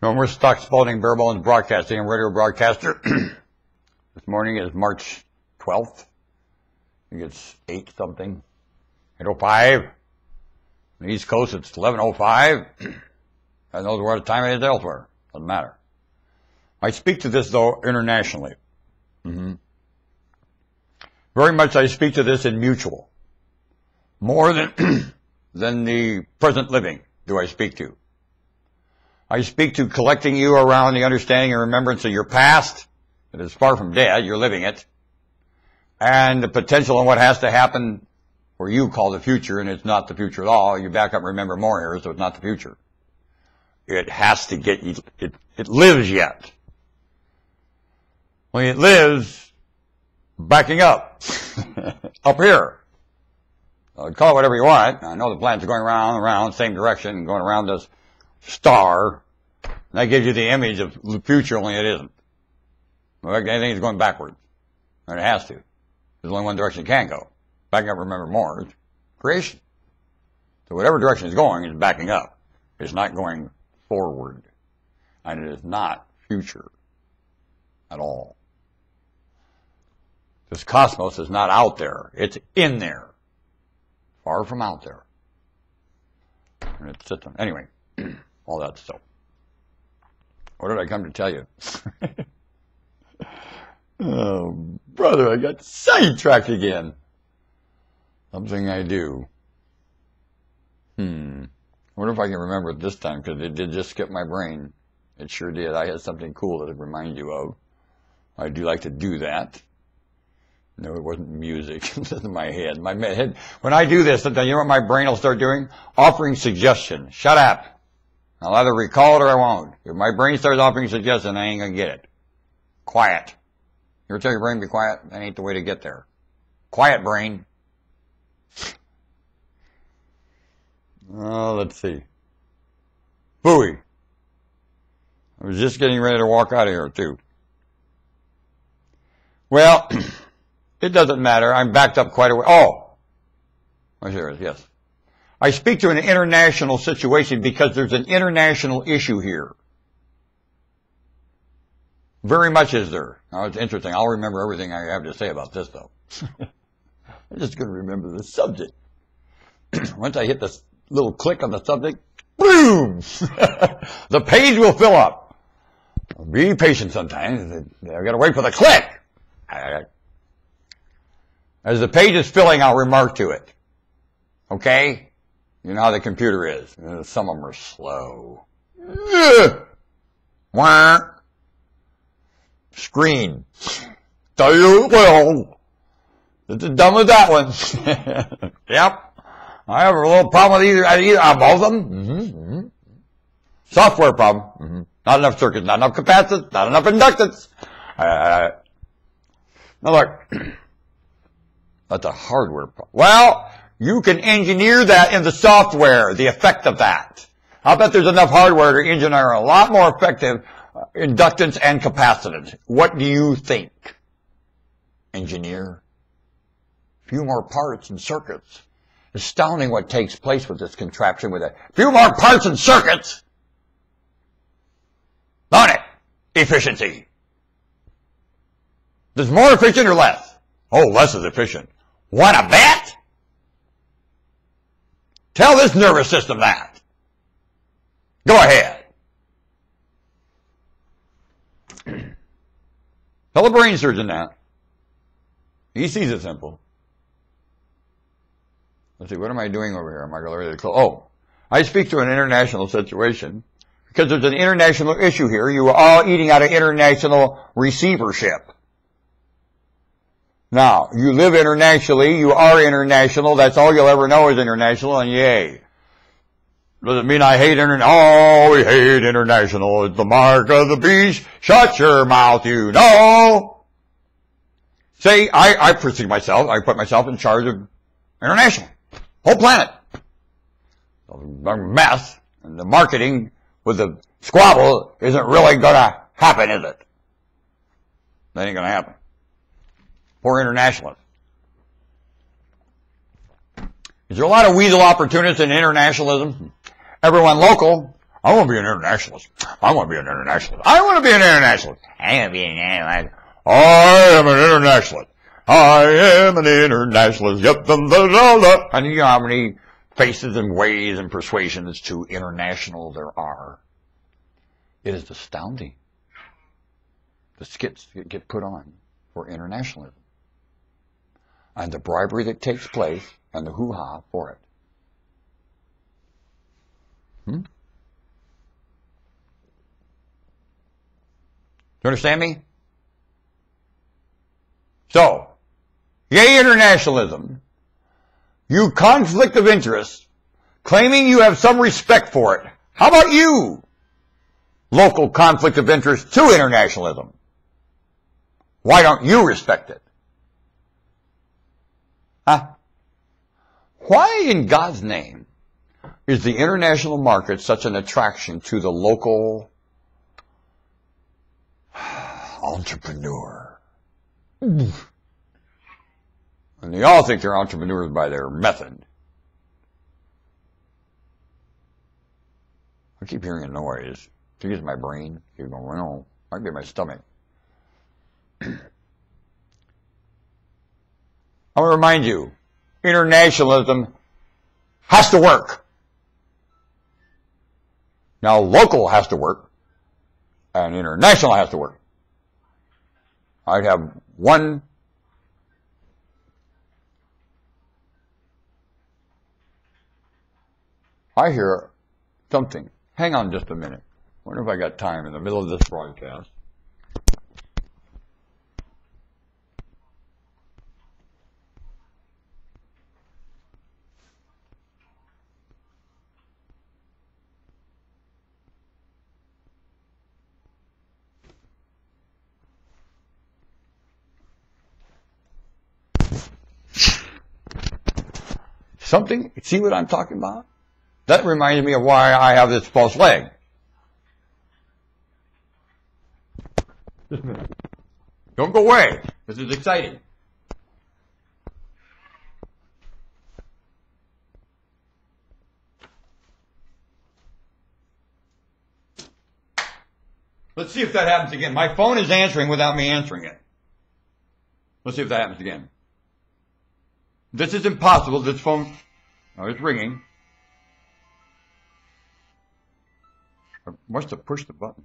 No more stock spalding, bare bones broadcasting. I'm radio broadcaster. This morning is March 12th. I think it's 8 something. 8:05. On the East Coast, it's 11:05. I know what time it is elsewhere. Doesn't matter. I speak to this, though, internationally. Very much I speak to this in mutual. More than the present living do I speak to. I speak to collecting you around the understanding and remembrance of your past. It is far from dead. You're living it. And the potential and what has to happen, or you call the future, and it's not the future at all. You back up and remember more here, so it's not the future. It has to get, it lives yet. When it lives, backing up, up here. Call it whatever you want. I know the planet's going around and around, same direction, and going around this star. And that gives you the image of the future, only it isn't. Anything is going backwards. And it has to. There's only one direction it can go. Backing up, remember more, is creation. So whatever direction it's going is backing up. It's not going forward. And it is not future at all. This cosmos is not out there. It's in there. Far from out there. And it's sitting. Anyway, all that stuff. What did I come to tell you? Oh, brother, I got sidetracked again. Something I do. I wonder if I can remember it this time, because it did just skip my brain. It sure did. I had something cool that I'd remind you of. I do like to do that. No, it wasn't music. It was in my head. My head. When I do this, you know what my brain will start doing? Offering suggestions. Shut up. I'll either recall it or I won't. If my brain starts offering suggestions, I ain't going to get it. Quiet. You ever tell your brain to be quiet? That ain't the way to get there. Quiet, brain. Oh, let's see. Booey. I was just getting ready to walk out of here, too. Well, it doesn't matter. I'm backed up quite a way. Oh, here it is, yes. I speak to an international situation because there's an international issue here. Very much is there. Now, it's interesting. I'll remember everything I have to say about this, though. I'm just going to remember the subject. Once I hit this little click on the subject, boom! The page will fill up. Be patient sometimes. I've got to wait for the click. As the page is filling, I'll remark to it. Okay? You know how the computer is. Some of them are slow. Wah. Screen. Tell you well. It's done with that one. Yep. I have a little problem with either both of them. Software problem. Not enough circuits, not enough capacitance, not enough inductance. Now look, that's a hardware problem. Well, you can engineer that in the software, the effect of that. I'll bet there's enough hardware to engineer a lot more effective inductance and capacitance. What do you think? Engineer? A few more parts and circuits. Astounding what takes place with this contraption with a few more parts and circuits. On it. Efficiency. Is more efficient or less? Oh, less is efficient. Wanna bet? Tell this nervous system that. Go ahead. Tell the brain surgeon that. He sees it simple. Let's see, what am I doing over here? Am I ready to close? Oh, I speak to an international situation because there's an international issue here. You are all eating out of international receivership. Now, you live internationally, you are international, that's all you'll ever know is international, and yay. Does it mean I hate oh, we hate international, it's the mark of the beast, shut your mouth, you know. See, I perceive myself, I put myself in charge of international, whole planet. The mess, and the marketing with the squabble isn't really gonna happen, is it? That ain't gonna happen. Poor internationalists. Is there a lot of weasel opportunists in internationalism? Everyone local I want to be an internationalist. I want to be an internationalist. I want to be an internationalist. I want to be an internationalist. I am an internationalist. I am an internationalist. Yep. And you know how many faces and ways and persuasions to international there are. It is astounding. The skits that get put on for internationalism. And the bribery that takes place and the hoo-ha for it. You understand me? So, yay internationalism. You conflict of interest, claiming you have some respect for it. How about you? Local conflict of interest to internationalism. Why don't you respect it? Huh? Why in God's name is the international market such an attraction to the local entrepreneur? And they all think they're entrepreneurs by their method. I keep hearing a noise. I think it's my brain. Keep going, well, might be my stomach. I want to remind you, internationalism has to work. Now, local has to work, and international has to work. I'd have one. I hear something. Hang on just a minute. I wonder if I got time in the middle of this broadcast. Something? See what I'm talking about? That reminds me of why I have this false leg. Just a minute. Don't go away. This is exciting. Let's see if that happens again. My phone is answering without me answering it. Let's see if that happens again. This is impossible. This phone, oh, it's ringing. I must have pushed the button.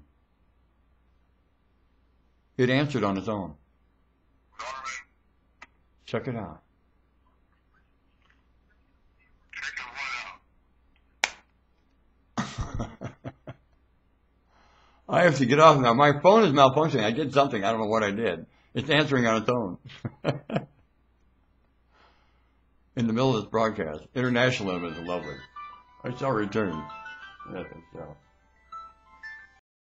It answered on its own. Check it out. I have to get off now. My phone is malfunctioning. I did something. I don't know what I did. It's answering on its own. In the middle of this broadcast. Internationalism is lovely. I shall return. Yes, I shall.